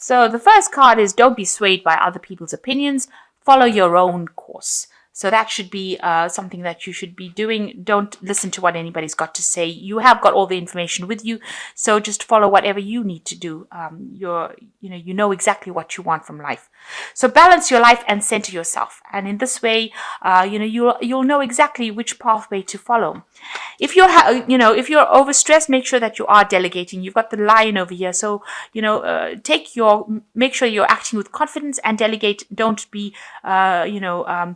So the first card is don't be swayed by other people's opinions. Follow your own course. So that should be something that you should be doing. Don't listen to what anybody's got to say. You have got all the information with you, so just follow whatever you need to do. You know exactly what you want from life. So balance your life and center yourself, and in this way, you'll know exactly which pathway to follow. If you're if you're overstressed, make sure that you are delegating. You've got the lion over here, so make sure you're acting with confidence and delegate. Don't be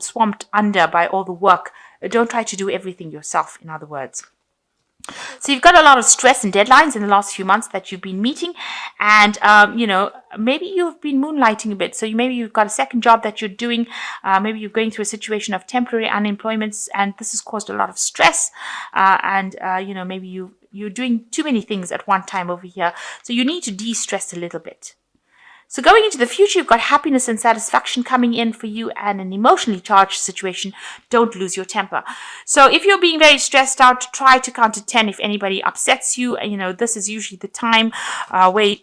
swamped under by all the work. Don't try to do everything yourself, in other words. So you've got a lot of stress and deadlines in the last few months that you've been meeting, and maybe you've been moonlighting a bit. So maybe you've got a second job that you're doing. Maybe you're going through a situation of temporary unemployment, and this has caused a lot of stress. Maybe you're doing too many things at one time over here. So you need to de-stress a little bit. So going into the future, you've got happiness and satisfaction coming in for you and an emotionally charged situation. Don't lose your temper. So if you're being very stressed out, try to count to 10 if anybody upsets you. This is usually the time where,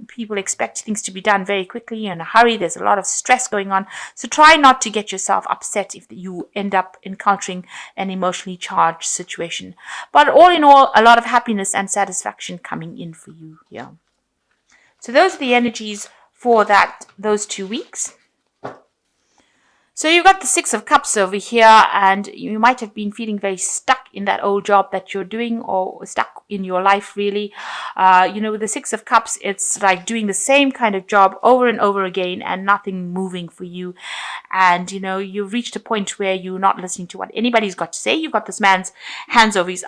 people expect things to be done very quickly in a hurry. There's a lot of stress going on. So try not to get yourself upset if you end up encountering an emotionally charged situation. But all in all, a lot of happiness and satisfaction coming in for you here. So those are the energies for those 2 weeks. So you've got the Six of Cups over here, and you might have been feeling very stuck in that old job that you're doing, or stuck in your life, really. With the Six of Cups, it's like doing the same kind of job over and over again and nothing moving for you. And, you've reached a point where you're not listening to what anybody's got to say. You've got this man's hands over his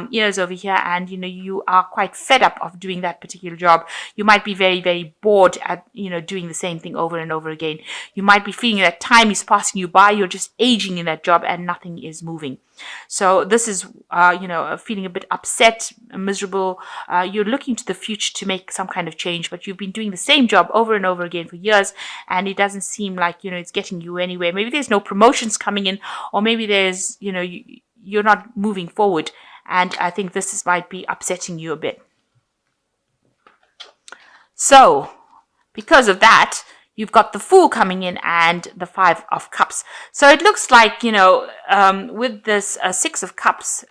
ears over here, and, you are quite fed up of doing that particular job. You might be very, very bored at, doing the same thing over and over again. You might be feeling that time is passing you by. You're just aging in that job and nothing is moving. So this is, feeling a bit upset, miserable. You're looking to the future to make some kind of change, but you've been doing the same job over and over again for years, and it doesn't seem like, it's getting you anywhere. Maybe there's no promotions coming in, or maybe there's, you're not moving forward. And I think might be upsetting you a bit. So because of that, you've got the Fool coming in and the Five of Cups. So it looks like, with this Six of Cups,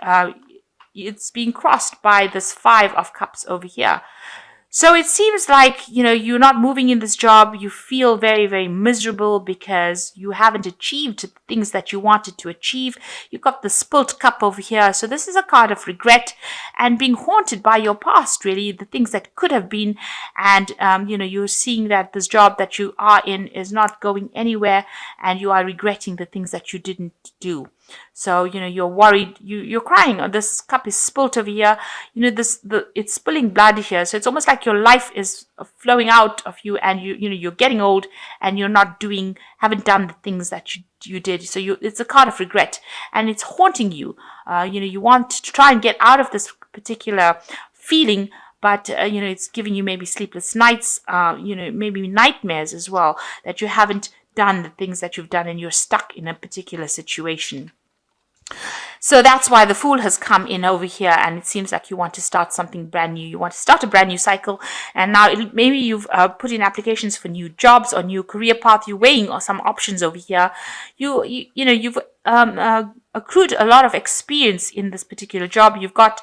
it's being crossed by this Five of Cups over here. So it seems like, you're not moving in this job. You feel very, very miserable because you haven't achieved the things that you wanted to achieve. You've got the Spilt Cup over here. So this is a card of regret and being haunted by your past, really, the things that could have been. And, you're seeing that this job that you are in is not going anywhere, and you are regretting the things that you didn't do. So, you're worried, you're crying. This cup is spilt over here. It's spilling blood here. So it's almost like your life is flowing out of you, and you're getting old, and you're haven't done the things that you did. So it's a card of regret, and it's haunting you. You want to try and get out of this particular feeling, but, it's giving you maybe sleepless nights, maybe nightmares as well, that you haven't done the things that you've done and you're stuck in a particular situation. So that's why the Fool has come in over here, and it seems like you want to start something brand new. You want to start a brand new cycle, and now maybe you've put in applications for new jobs or new career path. You're weighing some options over here. You've accrued a lot of experience in this particular job. You've got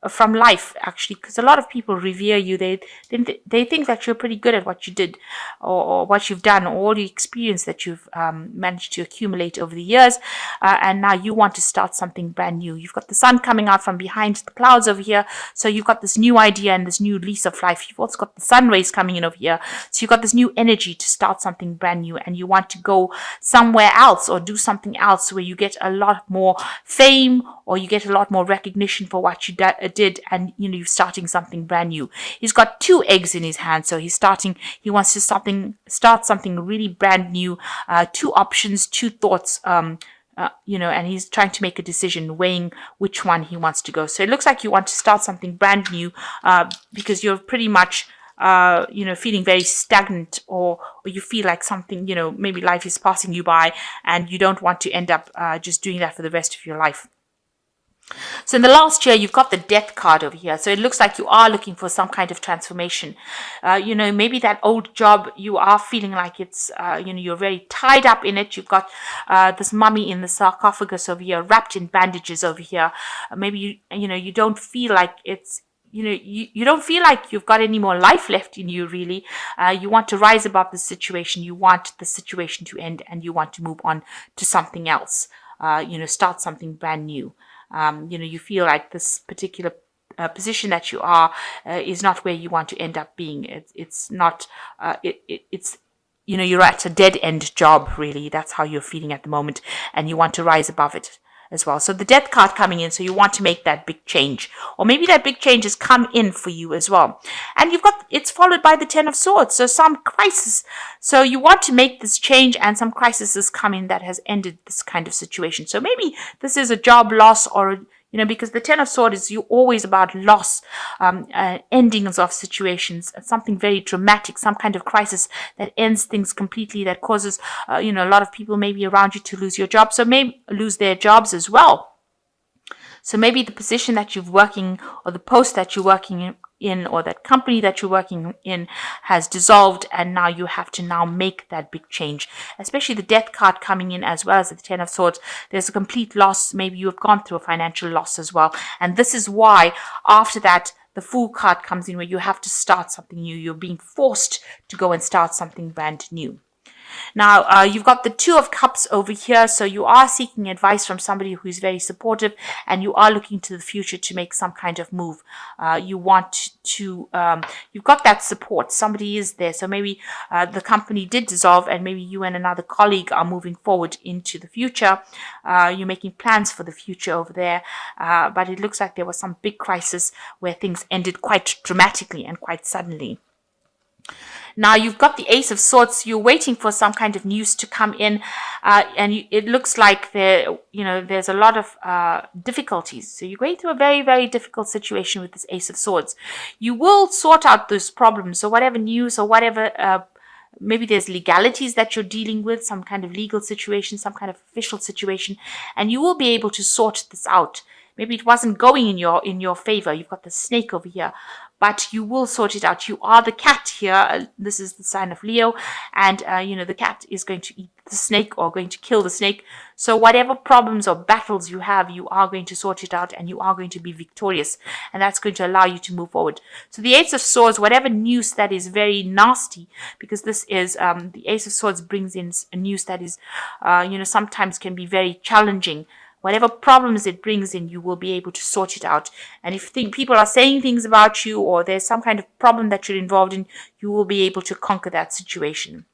from life, actually, because a lot of people revere you. They think that you're pretty good at what you did, or what you've done, or all the experience that you've managed to accumulate over the years, and now you want to start something brand new. You've got the sun coming out from behind the clouds over here, so you've got this new idea and this new lease of life. You've also got the sun rays coming in over here, so you've got this new energy to start something brand new, and you want to go somewhere else or do something else where you get a lot more fame, or you get a lot more recognition for what you did, and you're starting something brand new. He's got 2 eggs in his hand, so he wants to start something really brand new, 2 options, 2 thoughts, and he's trying to make a decision, weighing which one he wants to go. So it looks like you want to start something brand new, because you're pretty much feeling very stagnant, or you feel like something, maybe life is passing you by, and you don't want to end up just doing that for the rest of your life. So in the last year, you've got the death card over here. So it looks like you are looking for some kind of transformation. Maybe that old job, you are feeling like it's, you're very tied up in it. You've got this mummy in the sarcophagus over here, wrapped in bandages over here. Maybe you don't feel like it's, you don't feel like you've got any more life left in you, really. You want to rise above the situation. You want the situation to end, and you want to move on to something else. Start something brand new. You feel like this particular position that you are is not where you want to end up being. It's not. It's you're at a dead end job, really. That's how you're feeling at the moment, and you want to rise above it as well. So the death card coming in, so you want to make that big change, or maybe that big change has come in for you as well. And it's followed by the Ten of Swords, so some crisis. So you want to make this change, and some crisis has come in that has ended this kind of situation. So maybe this is a job loss, or because the Ten of Swords is always about loss, endings of situations, something very dramatic, some kind of crisis that ends things completely, that causes, a lot of people maybe around you to lose your job, so maybe lose their jobs as well. So maybe the position that you're working, or the post that you're working in, or that company that you're working in has dissolved, and now you have to now make that big change. Especially the death card coming in, as well as the Ten of Swords. There's a complete loss. Maybe you have gone through a financial loss as well. And this is why after that, the Fool card comes in, where you have to start something new. You're being forced to go and start something brand new. Now, you've got the Two of Cups over here, so you are seeking advice from somebody who is very supportive, and you are looking to the future to make some kind of move. You've got that support. Somebody is there. So maybe the company did dissolve, and maybe you and another colleague are moving forward into the future. You're making plans for the future over there, but it looks like there was some big crisis where things ended quite dramatically and quite suddenly. Now you've got the Ace of Swords. You're waiting for some kind of news to come in, and it looks like there's a lot of difficulties. So you're going through a very, very difficult situation with this Ace of Swords. You will sort out those problems. So whatever news or whatever, maybe there's legalities that you're dealing with, some kind of legal situation, some kind of official situation, and you will be able to sort this out. Maybe it wasn't going in your favor. You've got the snake over here, but you will sort it out. You are the cat here. This is the sign of Leo, and the cat is going to eat the snake, or going to kill the snake. So whatever problems or battles you have, you are going to sort it out, and you are going to be victorious, and that's going to allow you to move forward. So the Ace of Swords, whatever news that is very nasty, because this is the Ace of Swords brings in a news that is sometimes can be very challenging. Whatever problems it brings in, you will be able to sort it out. And if people are saying things about you, or there's some kind of problem that you're involved in, you will be able to conquer that situation.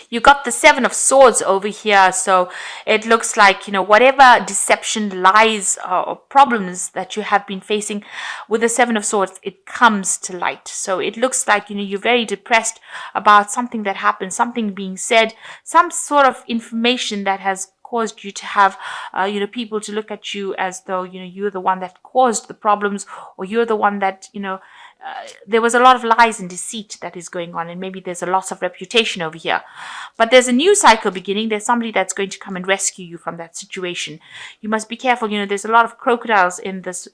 You got the Seven of Swords over here, so it looks like, whatever deception, lies, or problems that you have been facing with the Seven of Swords, it comes to light. So it looks like, you're very depressed about something that happened, something being said, some sort of information that has caused you to have, people to look at you as though, you're the one that caused the problems, or you're the one that, there was a lot of lies and deceit that is going on, and maybe there's a loss of reputation over here. But there's a new cycle beginning. There's somebody that's going to come and rescue you from that situation. You must be careful. There's a lot of crocodiles in this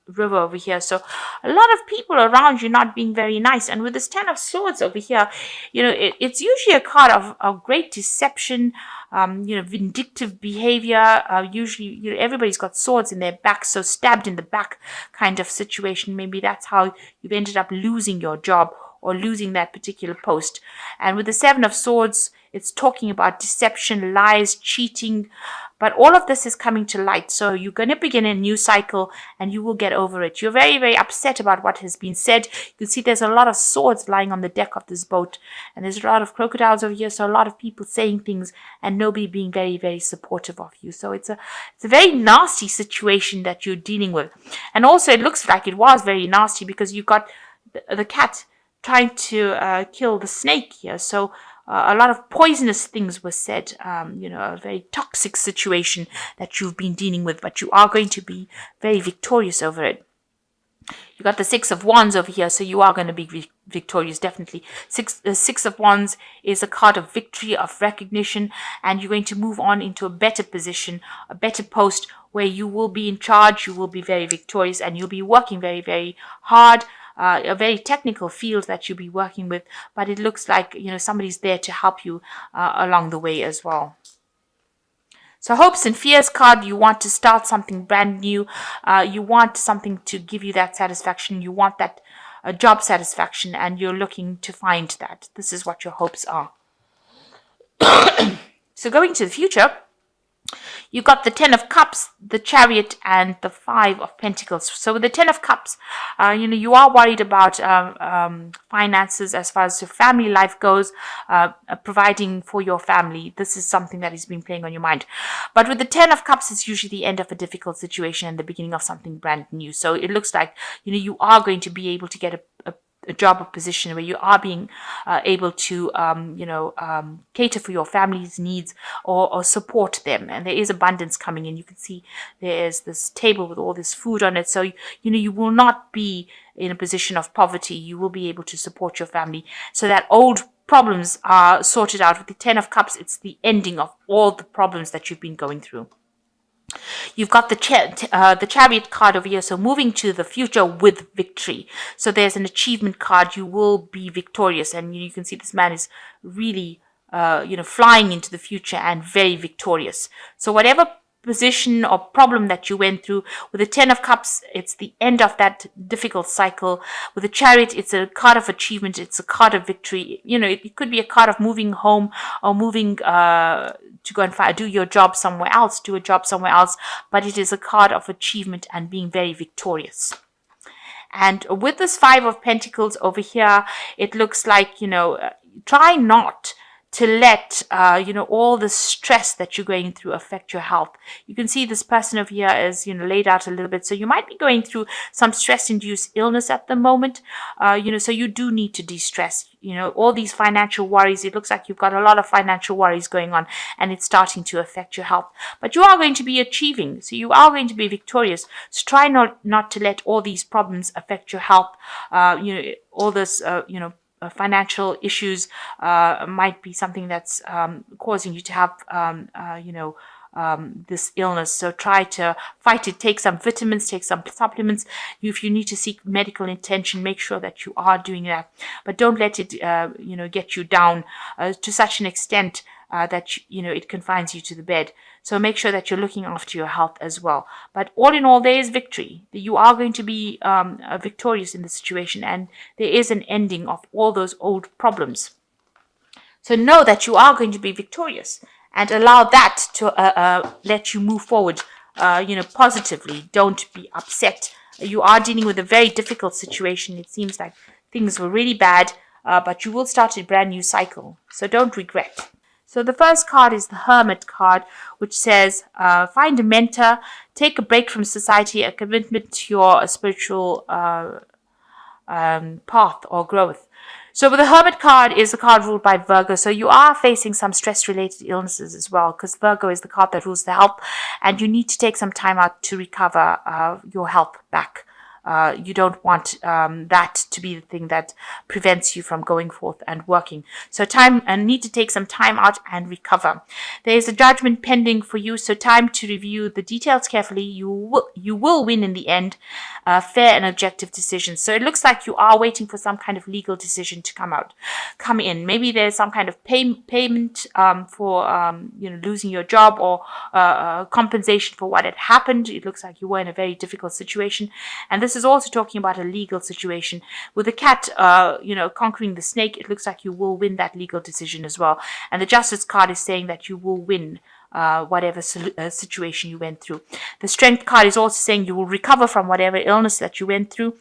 river over here. So a lot of people around you not being very nice. And with this Ten of Swords over here, it's usually a card of great deception, vindictive behavior. Usually, everybody's got swords in their back, so stabbed in the back kind of situation. Maybe that's how you've ended up losing your job, or losing that particular post. And with the Seven of Swords, it's talking about deception, lies, cheating, but all of this is coming to light. So you're going to begin a new cycle, and you will get over it. You're very, very upset about what has been said. You can see there's a lot of swords lying on the deck of this boat, and there's a lot of crocodiles over here. So a lot of people saying things, and nobody being very, very supportive of you. So it's a very nasty situation that you're dealing with. And also it looks like it was very nasty, because you got the cat trying to kill the snake here. So a lot of poisonous things were said, a very toxic situation that you've been dealing with, but you are going to be very victorious over it. You got the Six of Wands over here, so you are going to be victorious, definitely. Six of Wands is a card of victory, of recognition, and you're going to move on into a better position, a better post where you will be in charge, you will be very victorious, and you'll be working very, very hard. A very technical field that you'll be working with, but it looks like, you know, somebody's there to help you along the way as well. So hopes and fears card, you want to start something brand new. You want something to give you that satisfaction. You want that job satisfaction, and you're looking to find that. This is what your hopes are. So going to the future, you got the Ten of Cups, the Chariot, and the Five of Pentacles. So with the Ten of Cups, you are worried about finances as far as your family life goes, providing for your family. This is something that has been playing on your mind. But with the Ten of Cups, it's usually the end of a difficult situation and the beginning of something brand new. So it looks like, you are going to be able to get a job or position where you are being able to, cater for your family's needs or support them. And there is abundance coming in. You can see there's this table with all this food on it. So, you will not be in a position of poverty. You will be able to support your family so that old problems are sorted out. With the Ten of Cups, it's the ending of all the problems that you've been going through. You've got the Chariot card over here, so moving to the future with victory. So there's an achievement card. You will be victorious, and you can see this man is really, flying into the future and very victorious. So whatever position or problem that you went through, with the Ten of Cups, it's the end of that difficult cycle. With the Chariot, it's a card of achievement. It's a card of victory. It could be a card of moving home or moving to go and do your job somewhere else, do a job somewhere else, but it is a card of achievement and being very victorious. And with this Five of Pentacles over here, it looks like, try not to let, all the stress that you're going through affect your health. You can see this person over here is, laid out a little bit. So you might be going through some stress-induced illness at the moment, so you do need to de-stress. All these financial worries, it looks like you've got a lot of financial worries going on, and it's starting to affect your health. But you are going to be achieving, so you are going to be victorious. So try not to let all these problems affect your health. All this, financial issues might be something that's causing you to have, this illness. So try to fight it. Take some vitamins, take some supplements. If you need to seek medical attention, make sure that you are doing that. But don't let it, get you down to such an extent that, it confines you to the bed. So make sure that you're looking after your health as well. But all in all, there is victory. You are going to be victorious in the situation, and there is an ending of all those old problems. So know that you are going to be victorious, and allow that to let you move forward, positively. Don't be upset. You are dealing with a very difficult situation. It seems like things were really bad, but you will start a brand new cycle. So don't regret. So the first card is the Hermit card, which says, find a mentor, take a break from society, a commitment to your spiritual path or growth. So with the Hermit card is a card ruled by Virgo. So you are facing some stress-related illnesses as well, because Virgo is the card that rules the health, and you need to take some time out to recover your health back. You don't want that to be the thing that prevents you from going forth and working. So need to take some time out and recover. There is a judgment pending for you, so time to review the details carefully. You will win in the end. Fair and objective decisions. So it looks like you are waiting for some kind of legal decision to come in. Maybe there's some kind of payment for losing your job, or compensation for what had happened. It looks like you were in a very difficult situation, and this is also talking about a legal situation. With the cat, conquering the snake, it looks like you will win that legal decision as well. And the Justice card is saying that you will win whatever situation you went through. The Strength card is also saying you will recover from whatever illness that you went through.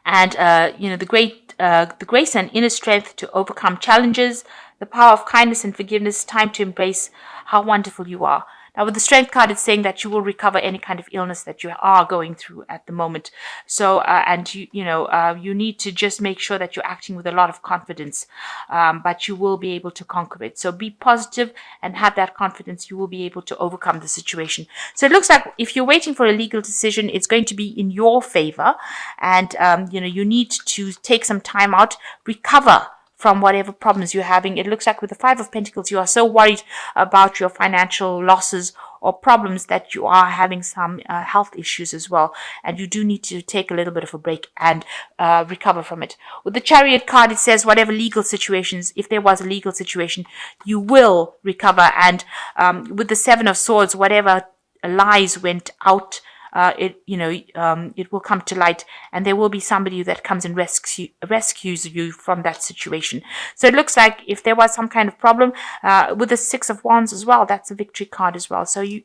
And, the grace and inner strength to overcome challenges, the power of kindness and forgiveness, time to embrace how wonderful you are. Now, with the Strength card, it's saying that you will recover any kind of illness that you are going through at the moment. So, and you need to just make sure that you're acting with a lot of confidence, but you will be able to conquer it. So be positive and have that confidence. You will be able to overcome the situation. So it looks like if you're waiting for a legal decision, it's going to be in your favor, and you need to take some time out, recover from whatever problems you're having. It looks like with the Five of Pentacles, you are so worried about your financial losses or problems that you are having some health issues as well. And you do need to take a little bit of a break and recover from it. With the Chariot card, it says whatever legal situations, if there was a legal situation, you will recover. And with the Seven of Swords, whatever lies went out, it will come to light, and there will be somebody that comes and rescues you from that situation. So it looks like if there was some kind of problem with the Six of Wands as well, that's a victory card as well. So you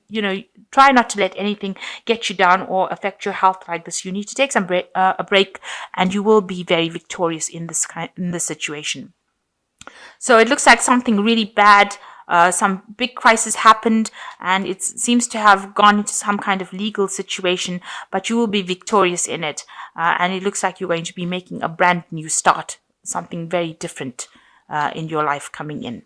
try not to let anything get you down or affect your health like this. You need to take a break, and you will be very victorious in this situation. So it looks like something really bad. Some big crisis happened, and it seems to have gone into some kind of legal situation, but you will be victorious in it. And it looks like you're going to be making a brand new start, something very different in your life coming in.